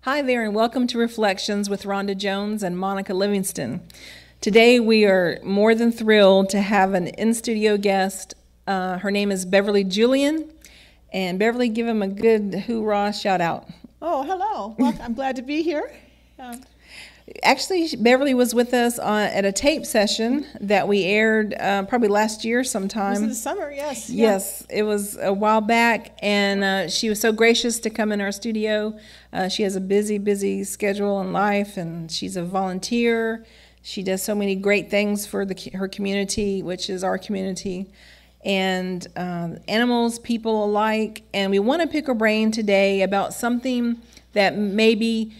Hi there, and welcome to Reflections with Rhonda Jones and Monica Livingston. Today we are more than thrilled to have an in-studio guest. Her name is Beverly Julian, and Beverly, give him a good hoorah shout out. Oh, hello. Well, I'm glad to be here. Actually, Beverly was with us at a tape session that we aired probably last year sometime. It was in the summer, yes. Yes, it was a while back, and she was so gracious to come in our studio. She has a busy schedule in life, and she's a volunteer. She does so many great things for her community, which is our community, and animals, people alike. And we want to pick her brain today about something that maybe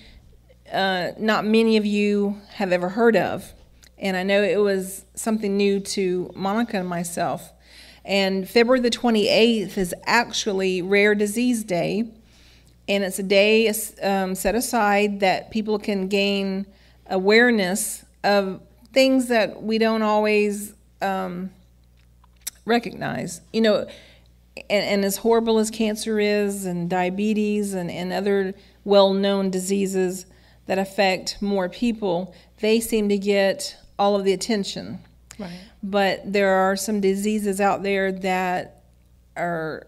not many of you have ever heard of. And I know it was something new to Monica and myself. And February the 28th is actually Rare Disease Day. And it's a day set aside that people can gain awareness of things that we don't always recognize. You know, and as horrible as cancer is, and diabetes, and other well-known diseases that affect more people, they seem to get all of the attention. Right. But there are some diseases out there that are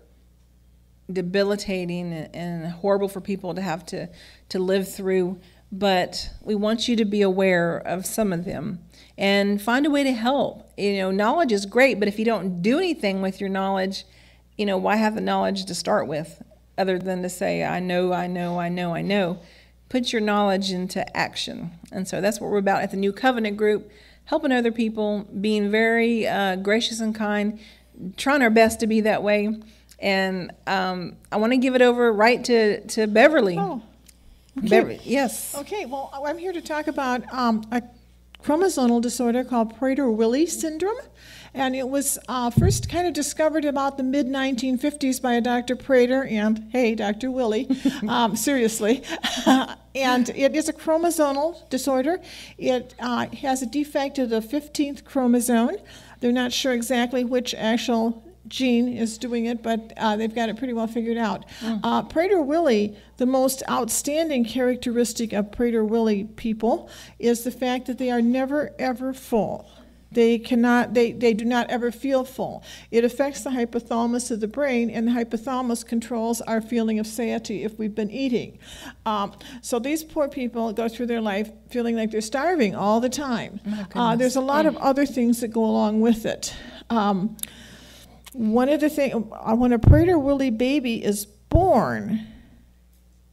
debilitating and horrible for people to have to live through. But we want you to be aware of some of them and find a way to help. You know, knowledge is great, but if you don't do anything with your knowledge, you know, why have the knowledge to start with other than to say, I know. Put your knowledge into action. And so that's what we're about at the New Covenant Group, helping other people, being very gracious and kind, trying our best to be that way. And I want to give it over right to Beverly. Oh, okay. Beverly, yes. Okay, well, I'm here to talk about a chromosomal disorder called Prader-Willi syndrome. And it was first kind of discovered about the mid-1950s by a Dr. Prader and, hey, Dr. Willi, seriously. And it is a chromosomal disorder. It has a defect of the 15th chromosome. They're not sure exactly which actual gene is doing it, but they've got it pretty well figured out. Prader-Willi, the most outstanding characteristic of Prader-Willi people is the fact that they are never, ever full. They do not ever feel full. It affects the hypothalamus of the brain, and the hypothalamus controls our feeling of satiety if we've been eating. So these poor people go through their life feeling like they're starving all the time. There's a lot of other things that go along with it. One of the things, when a Prader-Willi baby is born,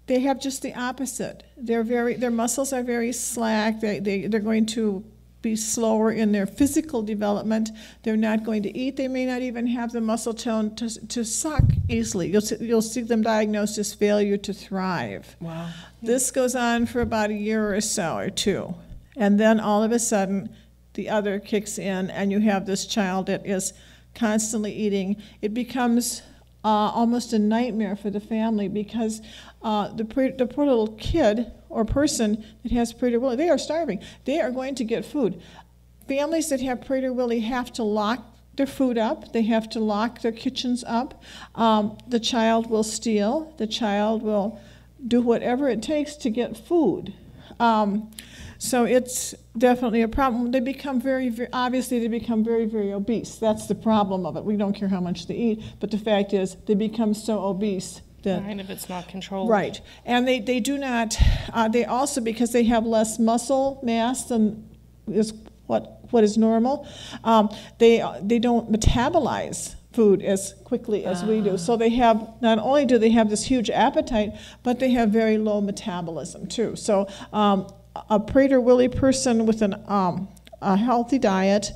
they have just the opposite. Their muscles are very slack. They're going to be slower in their physical development. They're not going to eat. They may not even have the muscle tone to suck easily. You'll see them diagnosed as failure to thrive. Wow. This goes on for about a year or so or two. And then all of a sudden, the other kicks in, and you have this child that is constantly eating. It becomes almost a nightmare for the family because the poor little kid or person that has Prader-Willi, they are starving. They are going to get food. Families that have Prader-Willi have to lock their food up. They have to lock their kitchens up. The child will steal. The child will do whatever it takes to get food. So it's definitely a problem. They become obviously they become very obese. That's the problem of it. We don't care how much they eat, but the fact is they become so obese that, right, if it's not controlled. Right. And they do not, they also, because they have less muscle mass than is what is normal, they don't metabolize food as quickly as we do. So they have, not only do they have this huge appetite, but they have very low metabolism too. So a Prader-Willi person with a healthy diet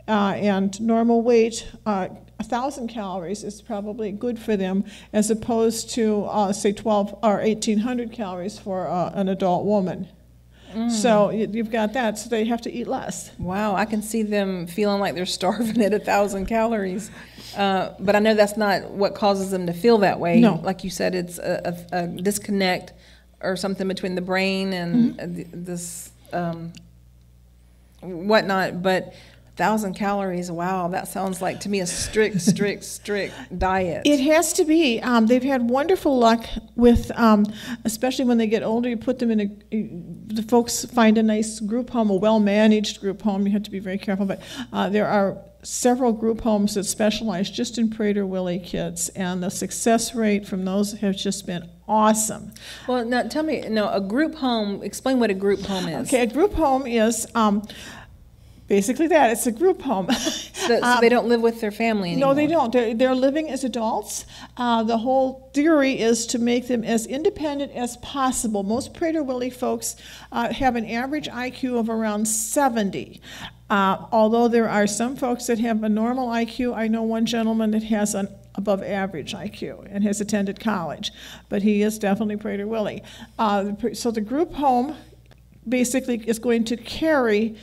and normal weight, 1,000 calories is probably good for them, as opposed to say 12 or 1,800 calories for an adult woman. So you've got that, so they have to eat less. Wow, I can see them feeling like they're starving at 1,000 calories. But I know that's not what causes them to feel that way. No. Like you said, it's a disconnect or something between the brain and this whatnot. But 1,000 calories. Wow, that sounds like to me a strict diet. It has to be. They've had wonderful luck with, especially when they get older. You put them in the folks find a nice group home, a well-managed group home. You have to be very careful, but there are several group homes that specialize just in Prader-Willi kids, and the success rate from those has just been awesome. Well, now tell me, a group home, explain what a group home is. Okay, a group home is basically that. It's a group home. So they don't live with their family anymore? No, they don't. They're living as adults. The whole theory is to make them as independent as possible. Most Prader-Willi folks have an average IQ of around 70. Although there are some folks that have a normal IQ. I know one gentleman that has an above average IQ and has attended college, but he is definitely Prader-Willi. So the group home basically is going to cater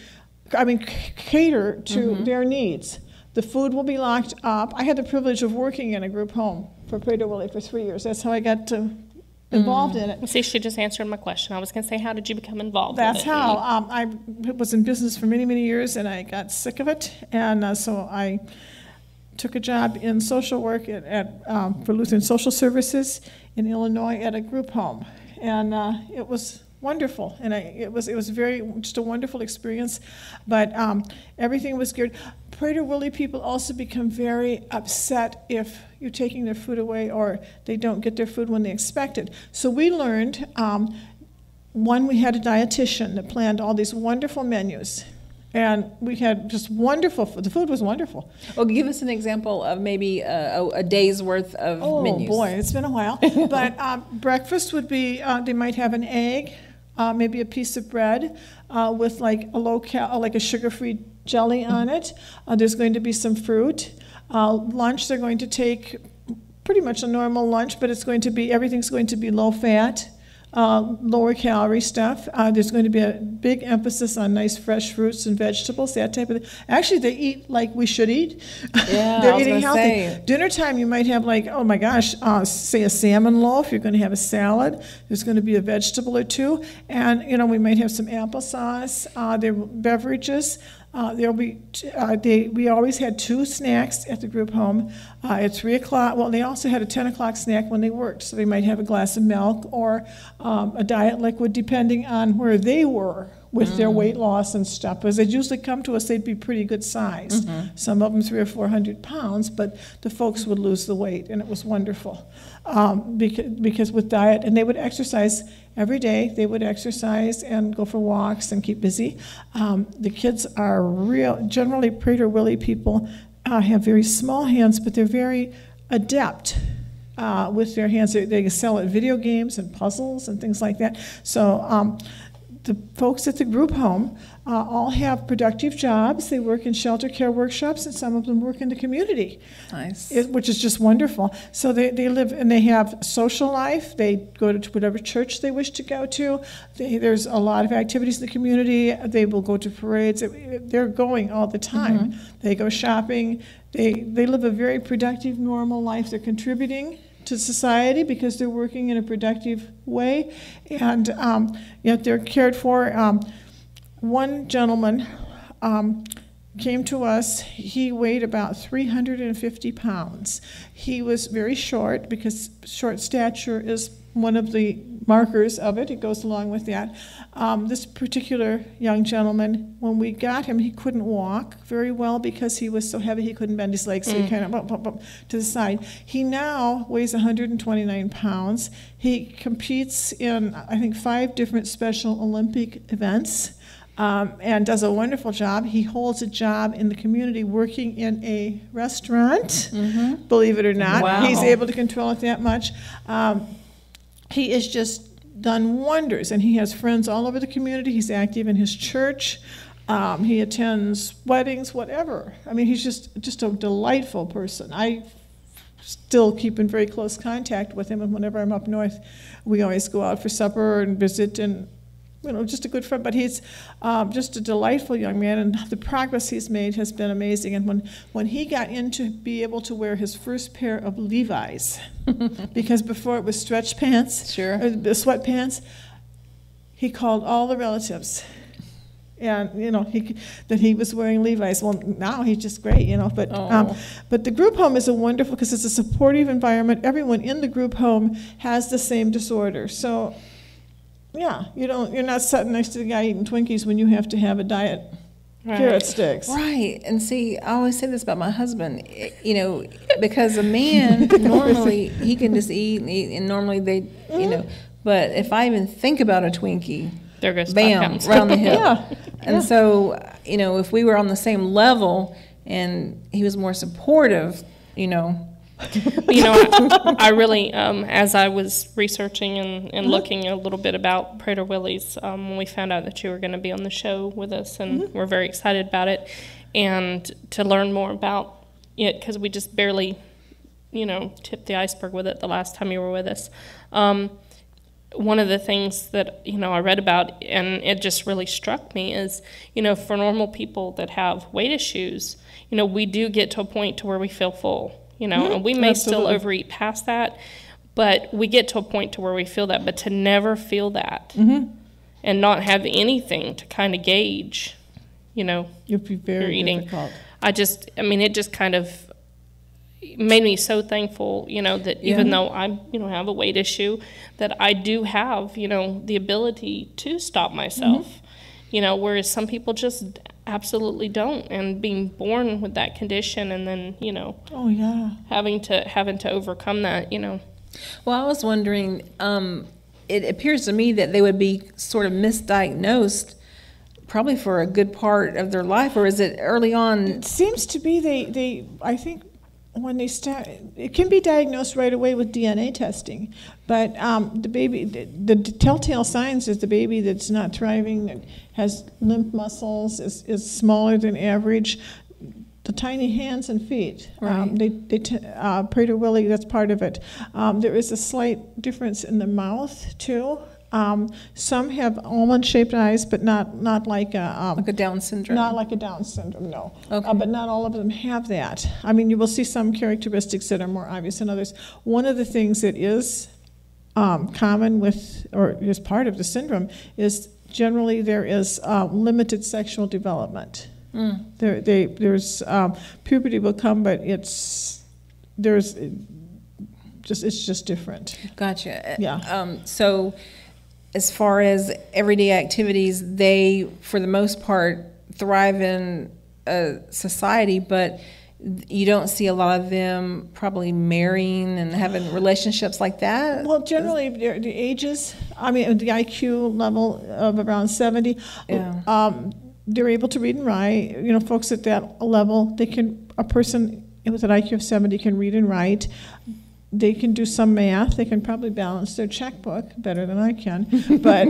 to their needs. The food will be locked up. I had the privilege of working in a group home for Prader-Willi for 3 years. That's how I got involved in it. See, she just answered my question. I was going to say, how did you become involved That's in it? how. I was in business for many, many years, and I got sick of it, and so I took a job in social work for Lutheran Social Services in Illinois at a group home, and it was wonderful, and it was just a wonderful experience. But everything was good. Prader-Willi people also become very upset if you're taking their food away or they don't get their food when they expect it. So we learned, we had a dietitian that planned all these wonderful menus. And we had just wonderful food. The food was wonderful. Well, give us an example of maybe a day's worth of menus. Oh, boy, it's been a while. But breakfast would be, they might have an egg, maybe a piece of bread with like a sugar-free jelly on it. There's going to be some fruit. Lunch, they're going to take pretty much a normal lunch, but everything's going to be low-fat. Lower calorie stuff. There's going to be a big emphasis on nice fresh fruits and vegetables, that type of thing. Actually, they eat like we should eat. Yeah, They're eating healthy. Dinner time, you might have say a salmon loaf. You're going to have a salad. There's going to be a vegetable or two, and we might have some applesauce. There are beverages. There'll be. We always had 2 snacks at the group home. At 3 o'clock. Well, they also had a 10 o'clock snack when they worked, so they might have a glass of milk or a diet liquid, depending on where they were with their weight loss and stuff. Because they'd usually come to us, they'd be pretty good size. Some of them 300 or 400 pounds, but the folks would lose the weight, and it was wonderful. Because with diet, and they would exercise every day. They would exercise and go for walks and keep busy. The kids are generally Prader-Willi people have very small hands, but they're very adept with their hands. They excel at video games and puzzles and things like that. So the folks at the group home all have productive jobs. They work in shelter care workshops, and some of them work in the community. Nice. Which is just wonderful. So they live, and they have social life. They go to whatever church they wish to go to. There's a lot of activities in the community. They will go to parades. They're going all the time. They go shopping. They live a very productive, normal life. They're contributing to society because they're working in a productive way, and yet they're cared for. One gentleman came to us. He weighed about 350 pounds. He was very short because short stature is one of the markers of it. It goes along with that. This particular young gentleman, when we got him, he couldn't walk very well because he was so heavy he couldn't bend his legs, so he kind of up to the side. He now weighs 129 pounds. He competes in, I think, 5 different Special Olympic events. And does a wonderful job. He holds a job in the community working in a restaurant, believe it or not. Wow. He's able to control it that much. He has just done wonders, and he has friends all over the community. He's active in his church. He attends weddings, whatever. I mean, he's just a delightful person. I still keep in very close contact with him, and whenever I'm up north, we always go out for supper and visit, and just a good friend. But he's just a delightful young man, and the progress he's made has been amazing. And when he got into be able to wear his first pair of Levi's, because before it was stretch pants, sure, or the sweatpants, he called all the relatives And, that he was wearing Levi's. Well, now he's just great, But the group home is a wonderful, because it's a supportive environment. Everyone in the group home has the same disorder. So, yeah, you're not sitting next to the guy eating Twinkies when you have to have a diet carrot sticks. Right. And see, I always say this about my husband, because a man, normally, he can just eat, and normally they, but if I even think about a Twinkie, there goes bam, round the hip. Yeah. And so, if we were on the same level and he was more supportive, I really, as I was researching and looking a little bit about Prader-Willi's, when we found out that you were going to be on the show with us, and we're very excited about it, and to learn more about it, because we just barely, tipped the iceberg with it the last time you were with us. One of the things that, I read about, and it just really struck me, is, for normal people that have weight issues, we do get to a point to where we feel full. And we may still overeat past that, but we get to a point to where we feel that. But to never feel that and not have anything to kind of gauge, It'd be very eating. difficult. It just kind of made me so thankful, that even though I, have a weight issue, that I do have, the ability to stop myself. Whereas some people just absolutely don't, and being born with that condition, and then having to overcome that. Well, I was wondering, it appears to me that they would be sort of misdiagnosed probably for a good part of their life, or is it early on? It seems to be they I think when they start, it can be diagnosed right away with DNA testing, but the baby, the telltale signs is the baby that's not thriving, has limp muscles, is smaller than average, the tiny hands and feet. Right. Prader-Willi, that's part of it. There is a slight difference in the mouth too. Some have almond-shaped eyes, but not like a Down syndrome. Not like a Down syndrome, no. Okay. But not all of them have that. You will see some characteristics that are more obvious than others. One of the things that is common with, or is part of the syndrome, is generally there is limited sexual development. There's puberty will come, but it's just different. Gotcha. Yeah. So, as far as everyday activities, they, for the most part, thrive in society, but you don't see a lot of them probably marrying and having relationships like that? Well, generally, the ages, the IQ level of around 70, they're able to read and write. Folks at that level, a person with an IQ of 70 can read and write. They can do some math. They can probably balance their checkbook better than I can. But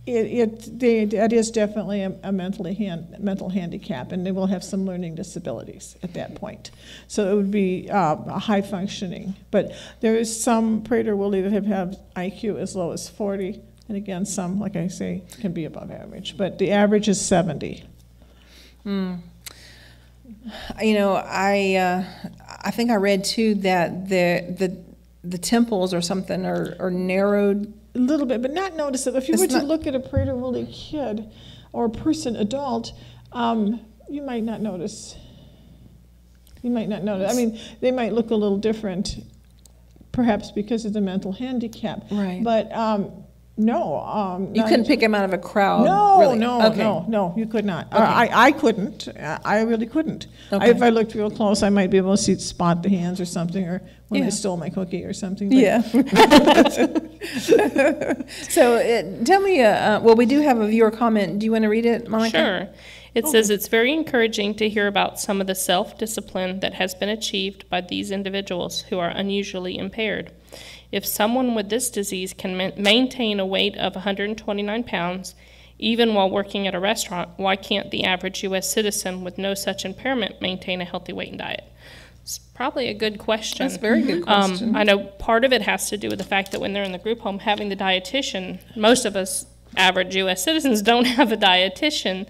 it is definitely a mental handicap, and they will have some learning disabilities at that point. So it would be a high functioning. But there is some Prader-Willi that have IQ as low as 40, and again, some, like I say, can be above average. But the average is 70. I think I read too that the temples or something are narrowed a little bit, but not noticeable. If you were to look at a Prader-Willi kid or a person, adult, you might not notice. They might look a little different, perhaps because of the mental handicap. Right. But no. You couldn't pick him out of a crowd. No, really. No, you could not. Okay. I couldn't. I really couldn't. Okay. If I looked real close, I might be able to spot the hands or something, or when they stole my cookie or something. But yeah. So tell me, well, we do have a viewer comment. Do you want to read it, Monica? Sure. It says, it's very encouraging to hear about some of the self-discipline that has been achieved by these individuals who are unusually impaired. If someone with this disease can maintain a weight of 129 pounds, even while working at a restaurant, why can't the average U.S. citizen with no such impairment maintain a healthy weight and diet? It's probably a good question. That's a very good question. I know part of it has to do with the fact that when they're in the group home, having the dietitian, most of us average U.S. citizens don't have a dietitian,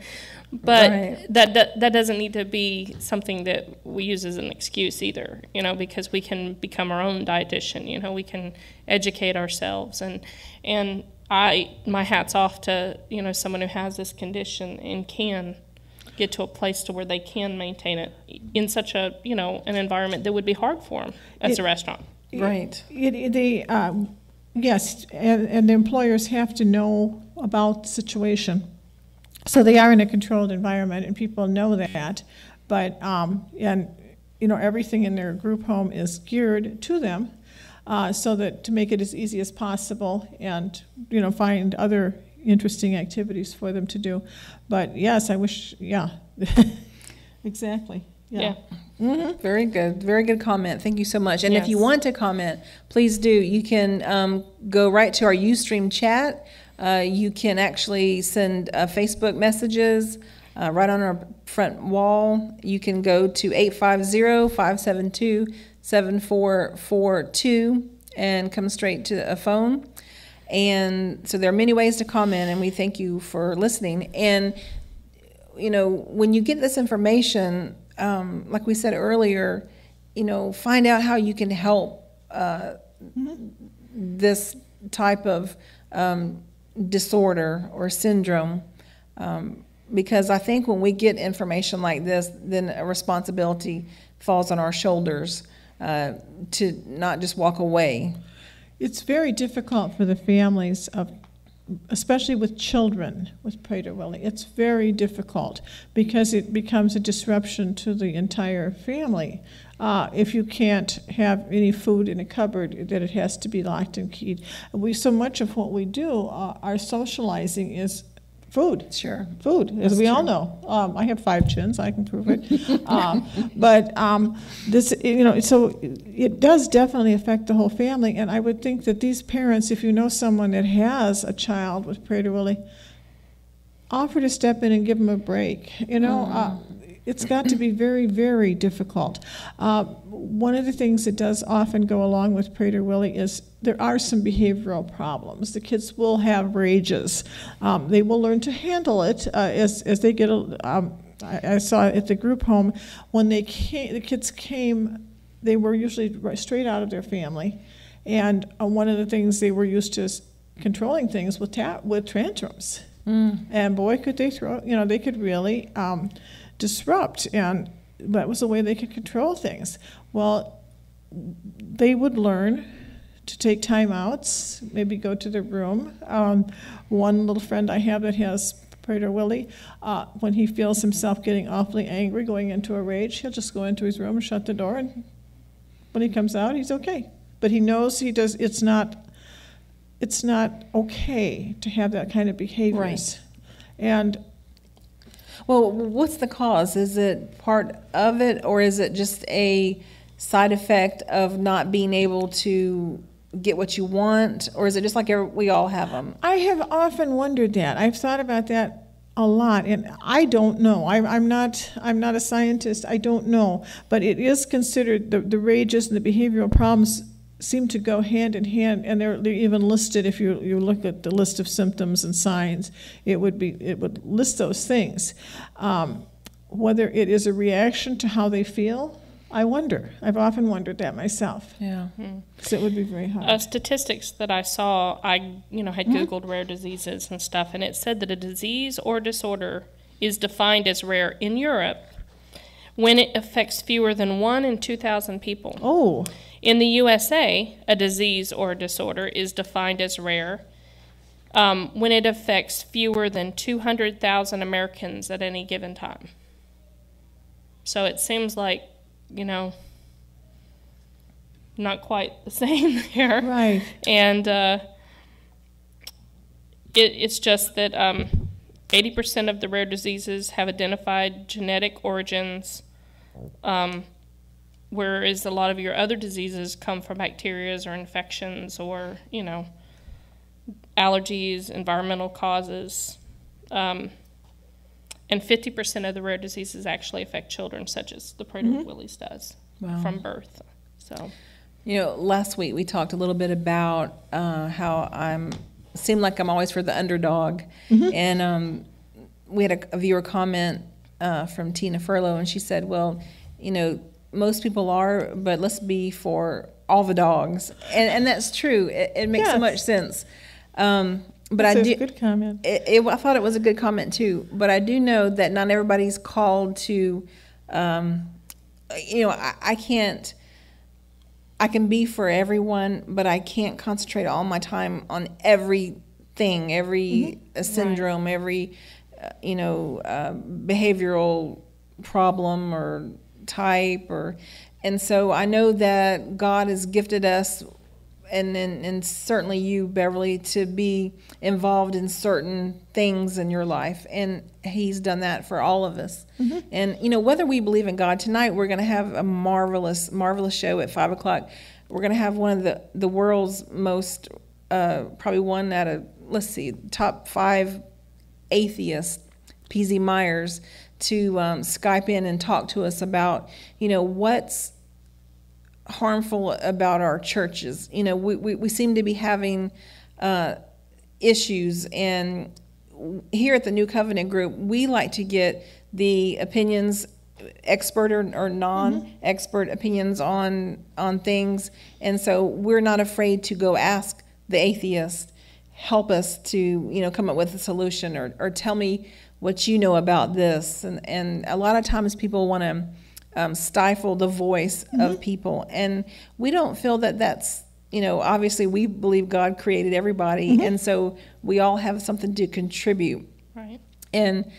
But Right. that doesn't need to be something that we use as an excuse either, because we can become our own dietitian. We can educate ourselves, and my hat's off to someone who has this condition and can get to a place to where they can maintain it in such an environment that would be hard for them as a restaurant. Right. Yes, and the employers have to know about the situation. So they are in a controlled environment, and people know that. But everything in their group home is geared to them, so that to make it as easy as possible, and find other interesting activities for them to do. But yes, I wish. Yeah, exactly. Yeah. Mm-hmm. Very good comment. Thank you so much. And Yes. if you want to comment, please do. You can go right to our Ustream chat. You can actually send Facebook messages right on our front wall. You can go to 850-572-7442 and come straight to a phone. And so there are many ways to comment, and we thank you for listening. And, when you get this information, like we said earlier, find out how you can help this type of disorder or syndrome, because I think when we get information like this, then a responsibility falls on our shoulders to not just walk away. It's very difficult for the families especially with children with Prader-Willi. It's very difficult because it becomes a disruption to the entire family. If you can't have any food in a cupboard, that it has to be locked and keyed. So much of what we do, our socializing, is food. Sure. Food, as we all know. I have 5 chins, I can prove it. This, so it does definitely affect the whole family. And I would think that these parents, if you know someone that has a child with Prader-Willi, offer to step in and give them a break. It's got to be very, very difficult. One of the things that does often go along with Prader-Willi is there are some behavioral problems. The kids will have rages. They will learn to handle it as they get. I saw at the group home when the kids came, they were usually straight out of their family, and one of the things they were used to is controlling things with tantrums. And boy, could they throw! They could really. Disrupt, and that was the way they could control things. Well, they would learn to take time outs, maybe go to their room. One little friend I have that has Prader-Willi, when he feels himself getting awfully angry, going into a rage, he'll just go into his room and shut the door, and when he comes out, he's okay. But he knows it's not okay to have that kind of behaviors. Right. And Well, what's the cause? Is it part of it, or is it just a side effect of not being able to get what you want, or is it just like we all have them? I have often wondered that. I've thought about that a lot, and I don't know. I'm not a scientist. I don't know, but it is considered the rages and the behavioral problems seem to go hand in hand, and they're even listed. If you look at the list of symptoms and signs, it would list those things. Whether it is a reaction to how they feel, I wonder. I've often wondered that myself. Yeah. So it would be very hard. Statistics that I saw, I had Googled rare diseases and stuff, and it said that a disease or disorder is defined as rare in Europe when it affects fewer than 1 in 2,000 people. Oh. In the USA, a disease or a disorder is defined as rare when it affects fewer than 200,000 Americans at any given time. So it seems like, not quite the same there. Right. And it's just that 80% of the rare diseases have identified genetic origins, whereas a lot of your other diseases come from bacteria or infections or, allergies, environmental causes. And 50% of the rare diseases actually affect children, such as the Prader-Willi's does from birth. So, last week we talked a little bit about how seem like I'm always for the underdog, and we had a viewer comment from Tina Furlow, and she said, well, most people are, but let's be for all the dogs. And that's true. It makes so much sense. But That's a good comment. I thought it was a good comment too. But I do know that not everybody's called to, I can't. I can be for everyone, but I can't concentrate all my time on everything, every syndrome, every behavioral problem or type, and so I know that God has gifted us, and certainly you, Beverly, to be involved in certain things in your life, and He's done that for all of us. And whether we believe in God, tonight we're going to have a marvelous show at 5:00. We're going to have one of the world's most probably one out of top 5 atheists, PZ Myers, to Skype in and talk to us about what's harmful about our churches. We seem to be having issues, and here at the New Covenant Group, we like to get the opinions, expert or non-expert opinions on things, and so we're not afraid to go ask the atheist, help us to come up with a solution, or tell me what you know about this. And a lot of times people want to stifle the voice of people, and we don't feel that that's obviously we believe God created everybody, and so we all have something to contribute. Right. And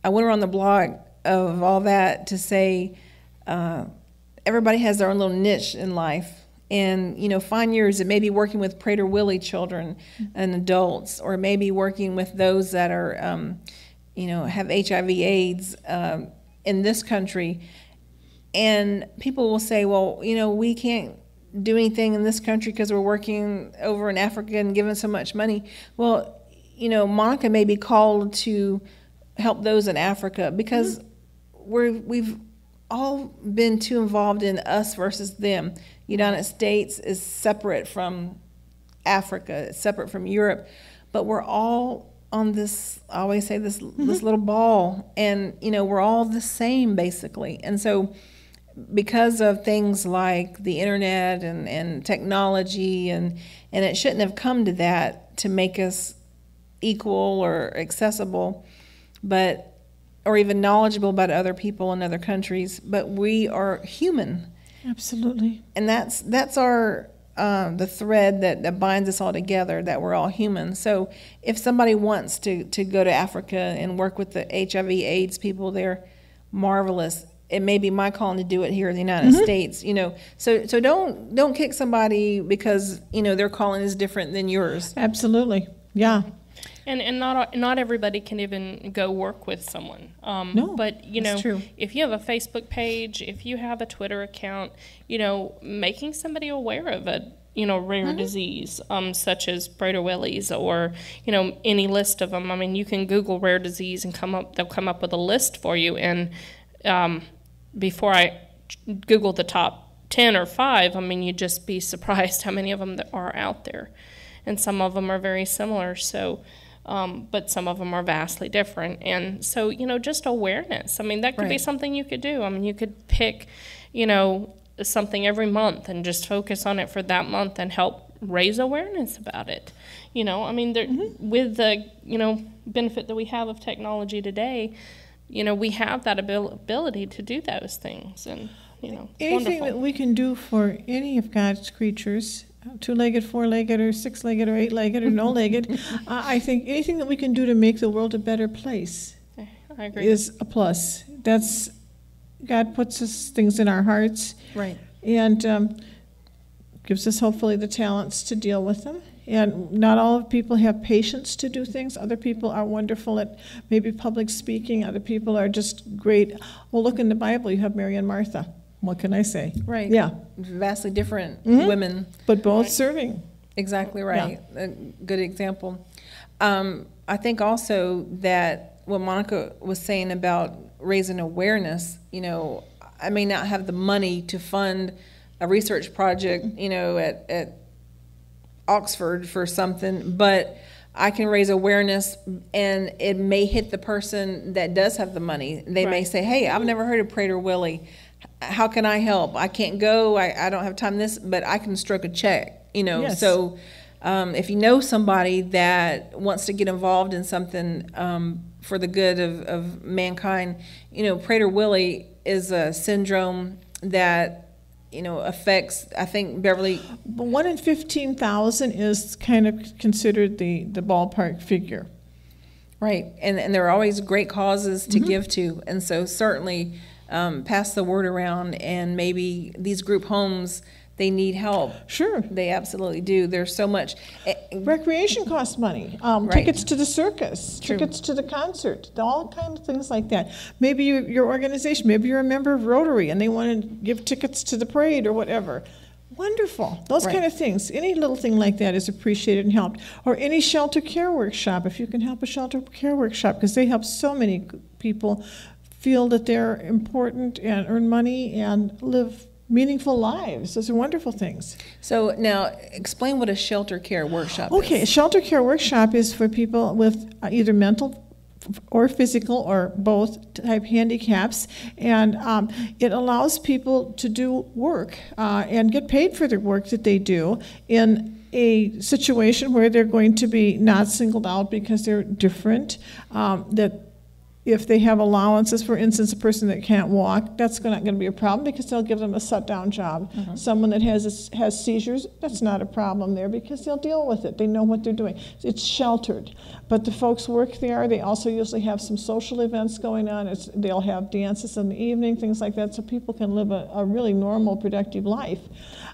I went around the blog of all that to say everybody has their own little niche in life, and find yours. It may be working with Prader-Willi children and adults, or maybe working with those that are have HIV/AIDS in this country. And people will say, well, we can't do anything in this country because we're working over in Africa and giving so much money. Well, Monica may be called to help those in Africa because we've all been too involved in us versus them. United States is separate from Africa, it's separate from Europe, but we're all on this, I always say this little ball, and we're all the same basically. And so because of things like the internet and technology, and it shouldn't have come to that to make us equal or accessible, or even knowledgeable about other people in other countries, but we are human. Absolutely. And that's our the thread that binds us all together, that we're all human. So if somebody wants to go to Africa and work with the HIV/AIDS people there, marvelous. It may be my calling to do it here in the United States, So don't kick somebody because their calling is different than yours. Absolutely, yeah. And not everybody can even go work with someone. No, but that's true. If you have a Facebook page, if you have a Twitter account, making somebody aware of a rare disease, such as Prader-Willi's, or any list of them. I mean, you can Google rare disease and they'll come up with a list for you. And before I Google the top 10 or 5, I mean, you'd just be surprised how many of them that are out there. And some of them are very similar, so, but some of them are vastly different. And so, just awareness. I mean, that could be something you could do. I mean, you could pick, something every month and just focus on it for that month and help raise awareness about it. I mean, with the, benefit that we have of technology today, we have that ability to do those things, and anything wonderful. that we can do for any of God's creatures, 2-legged, 4-legged, or 6-legged, or 8-legged, or no-legged, I think anything that we can do to make the world a better place I agree. is a plus. That's God puts us things in our hearts, right, and gives us hopefully the talents to deal with them. And not all people have patience to do things. Other people are wonderful at maybe public speaking. Other people are just great. Well, look in the Bible. You have Mary and Martha. What can I say? Right. Yeah. Vastly different women. But both serving. Exactly right. Yeah. A good example. I think also that what Monica was saying about raising awareness, I may not have the money to fund a research project, at Oxford for something, but I can raise awareness, and it may hit the person that does have the money. They may say, hey, I've never heard of Prater Willie. How can I help? I can't go. I don't have time but I can stroke a check, Yes. So if you know somebody that wants to get involved in something for the good of mankind, Prater Willie is a syndrome that affects, I think, Beverly. But 1 in 15,000 is kind of considered the ballpark figure. Right, and there are always great causes to give to, and so certainly pass the word around, and maybe these group homes, they need help. Sure. They absolutely do. There's so much. Recreation costs money. Right. Tickets to the circus, True. tickets to the concert, all kinds of things like that. Maybe your organization, maybe you're a member of Rotary and they want to give tickets to the parade or whatever. Wonderful. Those Right. kind of things. Any little thing like that is appreciated and helped. Or any shelter care workshop, if you can help a shelter care workshop, because they help so many people feel that they're important and earn money and live meaningful lives. Those are wonderful things. So now, explain what a shelter care workshop Okay, a is. shelter care workshop is for people with either mental or physical or both type handicaps, and it allows people to do work and get paid for the work that they do in a situation where they're going to be not singled out because they're different, that if they have allowances, for instance, a person that can't walk, that's not going to be a problem because they'll give them a sit-down job. Someone that has seizures, that's not a problem there because they'll deal with it. They know what they're doing. It's sheltered. But the folks work there. They also usually have some social events going on. They'll have dances in the evening, things like that, so people can live a really normal, productive life.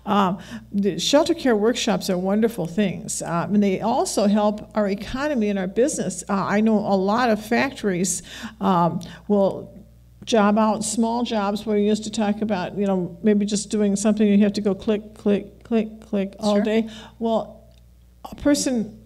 The shelter care workshops are wonderful things, and they also help our economy and our business. I know a lot of factories will job out small jobs where you used to talk about, maybe just doing something you have to go click, click, click, click all Sure. day. Well,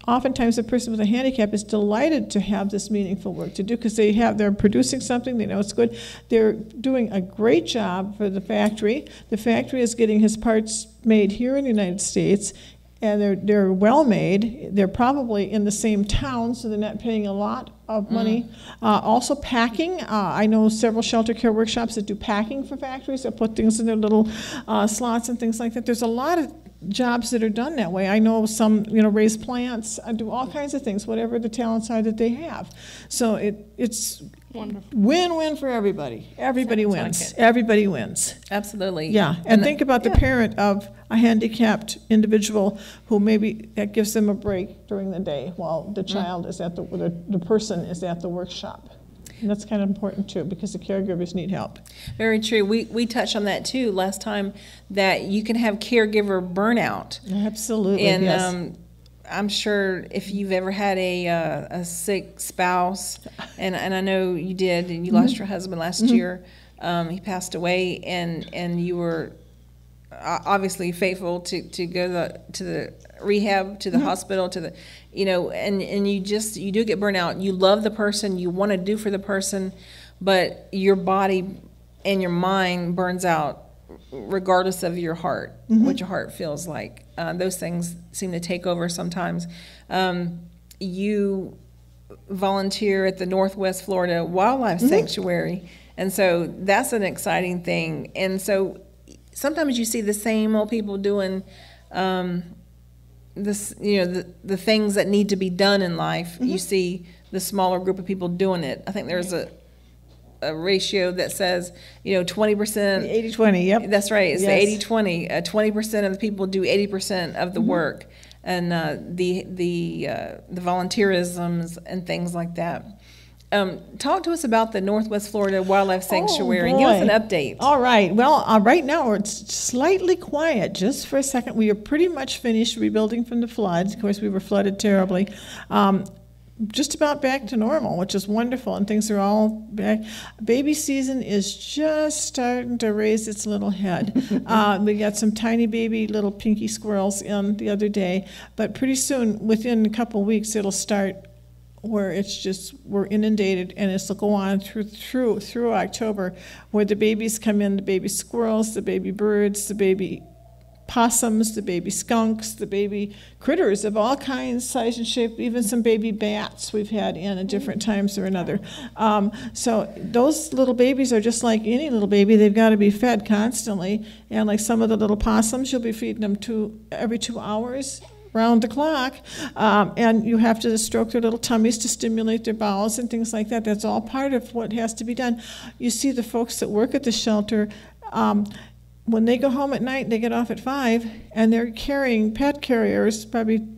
oftentimes a person with a handicap is delighted to have this meaningful work to do because they're producing something, they know it's good. They're doing a great job for the factory. The factory is getting his parts made here in the United States, and they're well made. They're probably in the same town, so they're not paying a lot of money. Also packing. I know several shelter care workshops that do packing for factories that put things in their little slots and things like that. There's a lot of jobs that are done that way. I know some, raise plants, do all kinds of things, whatever the talents are that they have. So it's Wonderful. win-win for everybody. Everybody Sounds like wins. it. Everybody wins. Absolutely. Yeah, and think about the parent of a handicapped individual who maybe that gives them a break during the day while the child is at the person is at the workshop. And that's kind of important too, because the caregivers need help. Very true. We touched on that too last time, that you can have caregiver burnout. Absolutely, And yes. I'm sure if you've ever had a sick spouse, and I know you did, and you lost your husband last year, he passed away, and you were obviously faithful to go to the rehab, to the hospital, to the, and you do get burnt out. You love the person, you want to do for the person, but your body and your mind burns out regardless of your heart, what your heart feels like. Those things seem to take over sometimes. You volunteer at the Northwest Florida Wildlife Sanctuary, and so that's an exciting thing. And so sometimes you see the same old people doing this, the things that need to be done in life. You see the smaller group of people doing it. I think there's a ratio that says, 20%. 80-20, yep. That's right. It's Yes. the 80-20. 20% of the people do 80% of the work, and the volunteerisms and things like that. Talk to us about the Northwest Florida Wildlife Sanctuary. Oh, Give us boy. an update. All right. Well, right now it's slightly quiet. Just for a second, we are pretty much finished rebuilding from the floods. Of course, we were flooded terribly. Just about back to normal, which is wonderful, and things are all back. Baby season is just starting to raise its little head. We got some tiny baby little pinky squirrels in the other day, but pretty soon, within a couple weeks, it'll start where it's just, we're inundated, and it'll go on through October, where the babies come in, the baby squirrels, the baby birds, the baby possums, the baby skunks, the baby critters of all kinds, size and shape, even some baby bats we've had in at different times or another. So those little babies are just like any little baby. They've got to be fed constantly. And like some of the little possums, you'll be feeding them every 2 hours, round the clock, and you have to stroke their little tummies to stimulate their bowels and things like that. That's all part of what has to be done. You see the folks that work at the shelter, when they go home at night, they get off at 5, and they're carrying pet carriers, probably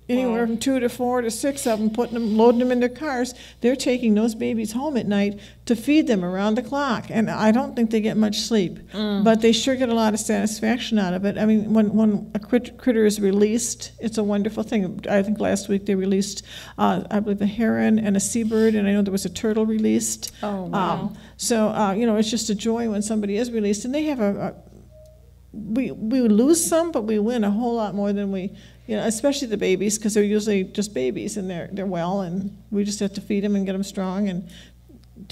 anywhere from 2 to 4 to 6 of them, loading them in their cars. They're taking those babies home at night to feed them around the clock. And I don't think they get much sleep, but they sure get a lot of satisfaction out of it. I mean, when a critter is released, it's a wonderful thing. I think last week they released, I believe, a heron and a seabird, and I know there was a turtle released. Oh, wow. So, it's just a joy when somebody is released. And they have we lose some, but we win a whole lot more than we, especially the babies, because they're usually just babies, and they're well, and we just have to feed them and get them strong. And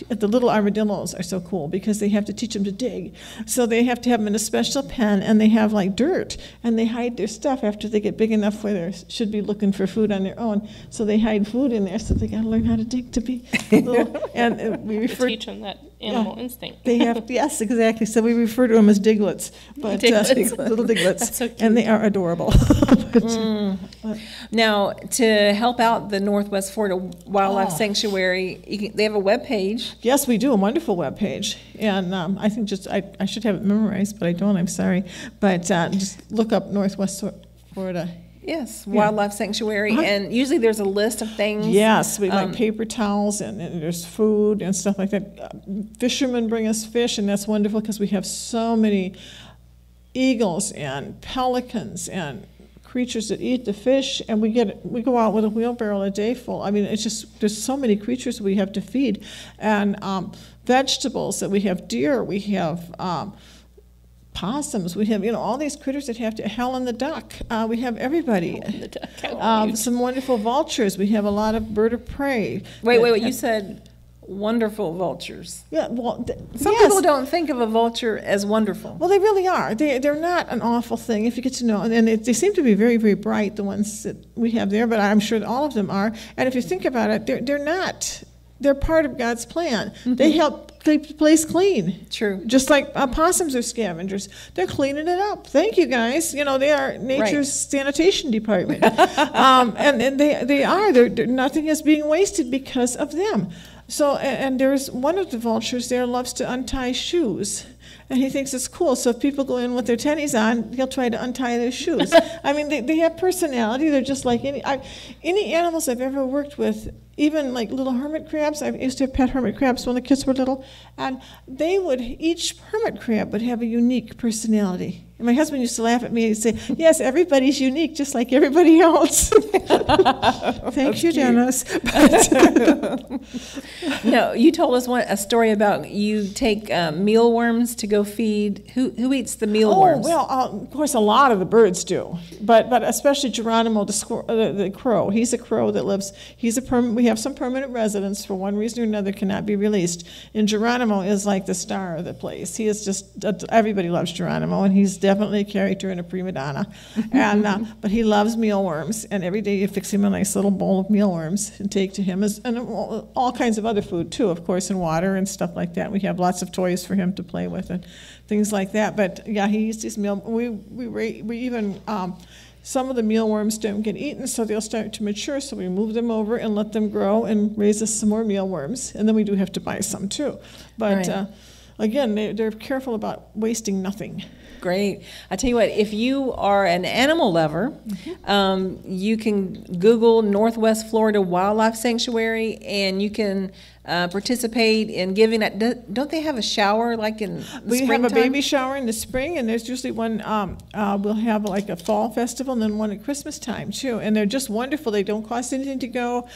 the little armadillos are so cool because they have to teach them to dig. So they have to have them in a special pen, and they have like dirt, and they hide their stuff after they get big enough where they should be looking for food on their own. So they hide food in there, so they got to learn how to dig to be little. And we refer teach them that animal instinct. They have, yes, exactly. So we refer to them as diglets, but little diglets, That's so cute. and they are adorable. Now, to help out the Northwest Florida Wildlife Sanctuary, they have a web page. Yes, we do, a wonderful webpage. And I think I should have it memorized, but I don't, I'm sorry. But just look up Northwest Florida. Yes, Wildlife Sanctuary, and usually there's a list of things. Yes, we like paper towels, and there's food and stuff like that. Fishermen bring us fish, and that's wonderful because we have so many eagles and pelicans and creatures that eat the fish, and we go out with a wheelbarrow a day full. I mean, it's just, there's so many creatures we have to feed, and vegetables that we have, deer, we have possums, we have all these critters that have to, Helen the duck, we have everybody. The duck, some wonderful vultures. We have a lot of bird of prey. Wait, you said wonderful vultures. Yeah, well, Some people don't think of a vulture as wonderful. Well, they really are. They're not an awful thing if you get to know. And they seem to be very, very bright, the ones that we have there, but I'm sure that all of them are. And if you think about it, they're not. They're part of God's plan. Mm-hmm. They help keep the place clean. True. Just like possums are scavengers. They're cleaning it up. Thank you, guys. They are nature's sanitation department. And they are. Nothing is being wasted because of them. So, and there's one of the vultures there loves to untie shoes. And he thinks it's cool. So if people go in with their tennies on, he'll try to untie their shoes. I mean, they have personality. They're just like any animals I've ever worked with, even like little hermit crabs. I used to have pet hermit crabs when the kids were little. And each hermit crab would have a unique personality. And my husband used to laugh at me and say, yes, everybody's unique, just like everybody else. Thank you, Dennis. No, you told us a story about you take mealworms to go feed. Who eats the mealworms? Oh, well, of course, a lot of the birds do, but especially Geronimo, the crow. He's a crow that lives. We have some permanent residents for one reason or another cannot be released. And Geronimo is like the star of the place. He is just everybody loves Geronimo, and he's definitely a character and a prima donna. And but he loves mealworms, and every day you fix him a nice little bowl of mealworms and take to him, and all kinds of other food too, of course, and water and stuff like that. We have lots of toys for him to play with and things like that. But yeah, he eats these we even some of the mealworms don't get eaten, so they'll start to mature. So we move them over and let them grow and raise us some more mealworms, and then we do have to buy some too. But again, they're careful about wasting nothing. Great. I tell you what, if you are an animal lover, you can Google Northwest Florida Wildlife Sanctuary, and you can participate in giving that. Don't they have a shower like in We springtime? have a baby shower in the spring, and there's usually one, we'll have like a fall festival and then one at Christmas time too. And they're just wonderful. They don't cost anything to go.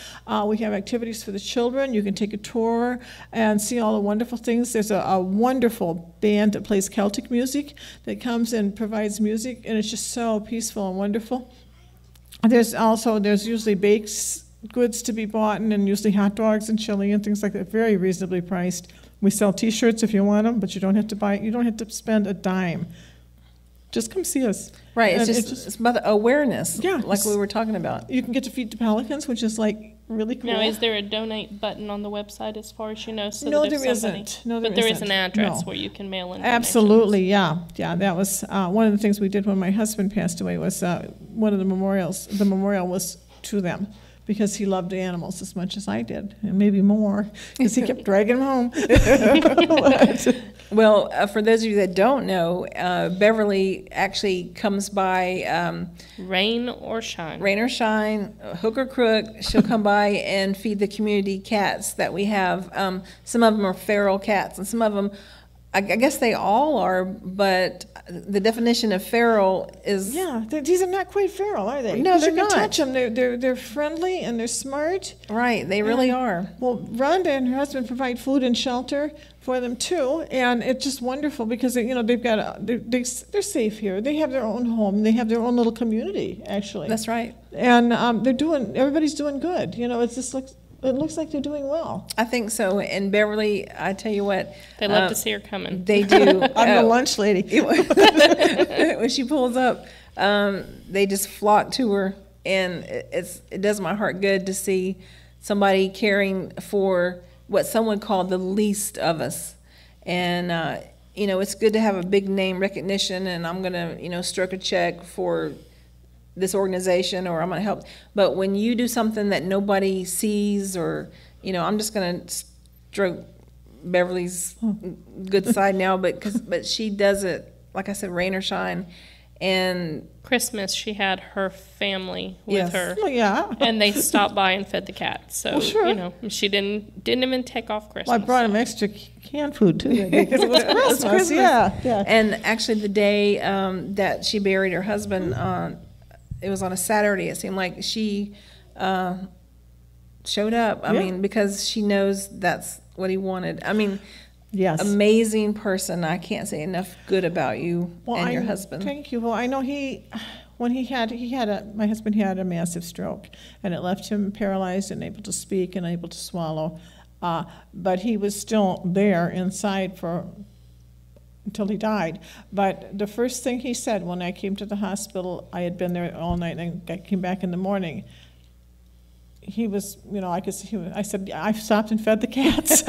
We have activities for the children. You can take a tour and see all the wonderful things. There's a wonderful band that plays Celtic music that comes and provides music, and it's just so peaceful and wonderful. There's usually baked goods to be bought, and usually hot dogs and chili and things like that, very reasonably priced. We sell T-shirts if you want them, but you don't have to buy. You don't have to spend a dime. just come see us. Right, And it's about the awareness, Yeah, like it's- we were talking about. You can get to feed the pelicans, which is like really cool. Now, is there a donate button on the website as far as you know? So No, that if there somebody, isn't. No, but there there is an isn't. address No. where you can mail in. Absolutely, yeah. That was one of the things we did when my husband passed away. Was one of the memorials. The memorial was to them because he loved animals as much as I did, and maybe more, because he kept dragging them home. Well, for those of you that don't know, Beverly actually comes by Rain or shine. rain or shine, hook or crook. She'll come by and feed the community cats that we have. Some of them are feral cats, and some of them, I guess they all are, but the definition of feral is... Yeah, these are not quite feral, are they? No, 'Cause they're you can not. touch them. They're friendly and they're smart. Right, they really are. Well, Rhonda and her husband provide food and shelter for them too, and it's just wonderful because they've got they're safe here. They have their own home. They have their own little community, actually. That's right. And everybody's doing good. It looks like they're doing well. I think so. And Beverly, I tell you what... They love to see her coming. They do. I'm the lunch lady. When she pulls up, they just flock to her, and it does my heart good to see somebody caring for what someone called the least of us. And it's good to have a big name recognition, and I'm gonna stroke a check for this organization, or I'm gonna help. But when you do something that nobody sees, or I'm just gonna stroke Beverly's good side now, but she does it, like I said, rain or shine. And Christmas, she had her family with Yes. her, Well, yeah. and they stopped by and fed the cats. So sure. She didn't even take off Christmas. Well, I brought him extra canned food too because it was Christmas. Yeah. And actually, the day that she buried her husband, it was on a Saturday. It seemed like she showed up. I Yeah. mean, because she knows that's what he wanted. I mean, Yes. amazing person. I can't say enough good about you and your husband. Thank you. Well, I know my husband had a massive stroke, and it left him paralyzed and able to speak and able to swallow. But he was still there inside until he died. But the first thing he said when I came to the hospital, I had been there all night and I came back in the morning. He was, I said, I've stopped and fed the cats.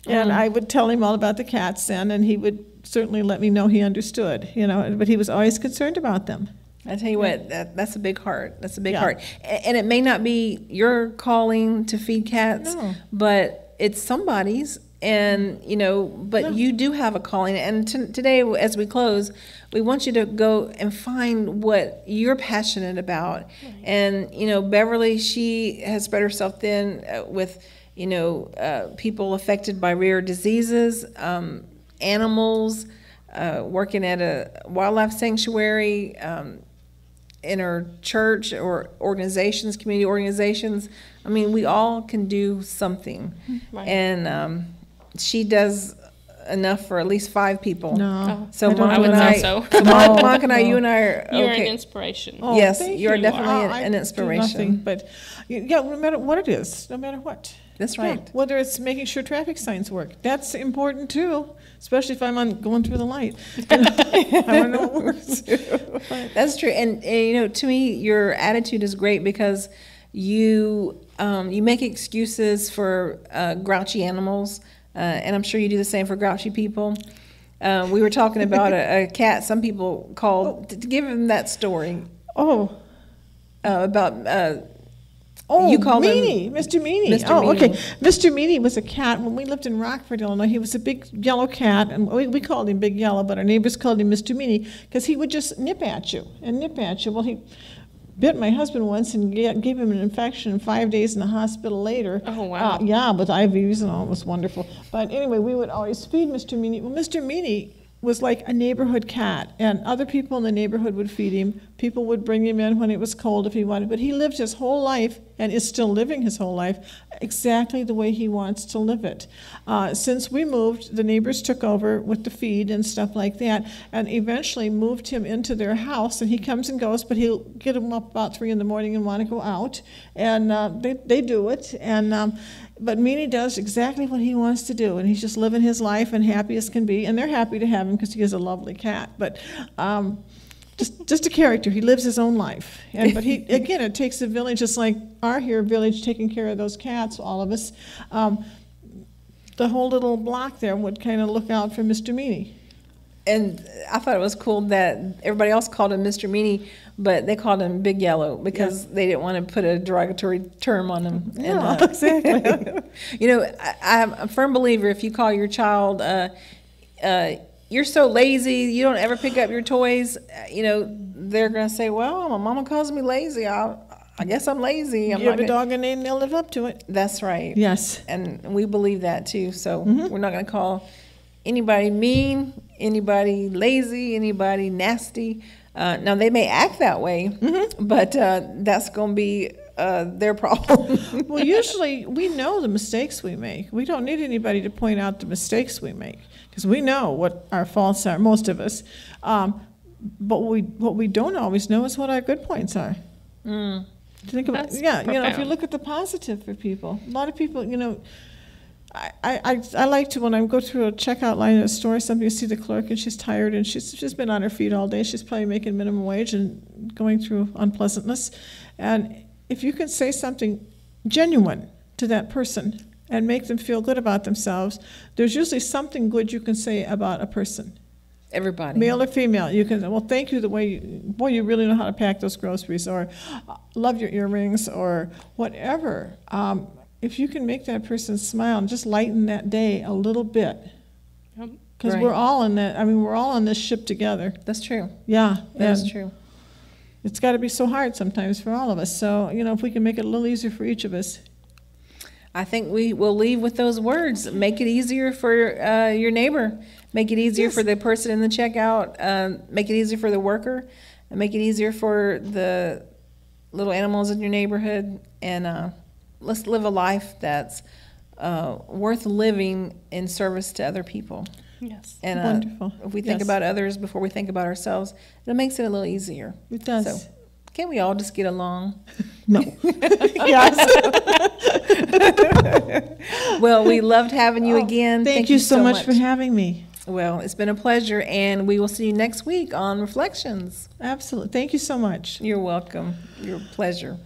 and I would tell him all about the cats then, and he would certainly let me know he understood, but he was always concerned about them. I tell you what, that's a big heart. That's a big Yeah. heart. And it may not be your calling to feed cats, No. but it's somebody's. And, but you do have a calling. And today, as we close, we want you to go and find what you're passionate about. Right. And, Beverly, she has spread herself thin with, people affected by rare diseases, animals, working at a wildlife sanctuary, in her church or organizations, community organizations. I mean, we all can do something. Right. And she does enough for at least 5 people. No. So I don't Monica I would and I, say so. so No, Monica and I, no. you and I are You're okay. an inspiration. Oh, Yes, thank you are you. definitely I an do inspiration. nothing, but no matter what it is, no matter what. That's Yeah, right. whether it's making sure traffic signs work, that's important too, especially if I'm going through the light. I don't know what works. That's true. And to me, your attitude is great because you make excuses for grouchy animals, and I'm sure you do the same for grouchy people. We were talking about a cat. Some people called to give him that story about. You called Meanie, him Mr. Meanie. Mr. Okay. Meanie. Mr. Meanie was a cat. When we lived in Rockford, Illinois, he was a big yellow cat, and we called him Big Yellow, but our neighbors called him Mr. Meanie because he would just nip at you. Well, he bit my husband once and gave him an infection, 5 days in the hospital later. Oh, wow. Yeah, with IVs and all. It was wonderful. But anyway, we would always feed Mr. Meanie. Well, Mr. Meanie was like a neighborhood cat, and other people in the neighborhood would feed him. People would bring him in when it was cold if he wanted, but he lived his whole life and is still living his whole life exactly the way he wants to live it. Since we moved, the neighbors took over with the feed and stuff like that, and eventually moved him into their house, and he comes and goes, but he'll get him up about 3 in the morning and want to go out, and they do it, and but Meanie does exactly what he wants to do, and he's just living his life and happy as can be, and they're happy to have him because he is a lovely cat, but just a character. He lives his own life. But he, again, it takes a village, just like our here village taking care of those cats, all of us. The whole little block there would kind of look out for Mr. Meanie. And I thought it was cool that everybody else called him Mr. Meanie, but they called him Big Yellow because they didn't want to put a derogatory term on him. Yeah, exactly. You know, I'm a firm believer if you call your child, you're so lazy, you don't ever pick up your toys, you know, they're going to say, well, my mama calls me lazy. I guess I'm lazy. You have a dog a name, they'll live up to it. That's right. Yes. And we believe that too. So we're not going to call anybody mean, anybody lazy, anybody nasty. Now, they may act that way, but that's going to be their problem. Well, usually we know the mistakes we make. We don't need anybody to point out the mistakes we make because we know what our faults are, most of us. But what we don't always know is what our good points are. Think about, That's you know, if you profound. look at the positive for people, a lot of people, you know, I like to, when I go through a checkout line at a store, somebody see the clerk and she's tired and she's been on her feet all day. She's probably making minimum wage and going through unpleasantness. And if you can say something genuine to that person and make them feel good about themselves, there's usually something good you can say about a person. Everybody. Male or female, you can, well, thank you the way, boy, you really know how to pack those groceries, or love your earrings, or whatever. If you can make that person smile and just lighten that day a little bit, because Right. we're all in that, I mean, we're all on this ship together. That's true. Yeah. That's and true. It's got to be so hard sometimes for all of us. So, you know, if we can make it a little easier for each of us. I think we will leave with those words. Make it easier for your neighbor. Make it easier Yes. for the person in the checkout. Make it easier for the worker. And make it easier for the little animals in your neighborhood. And let's live a life that's worth living in service to other people. Yes. And Wonderful. if we think Yes. about others before we think about ourselves, it makes it a little easier. It does. So, can't we all just get along? No. Yes. Well, we loved having you again. Thank you so much for having me. Well, it's been a pleasure, and we will see you next week on Reflections. Absolutely. Thank you so much. You're welcome. Your pleasure.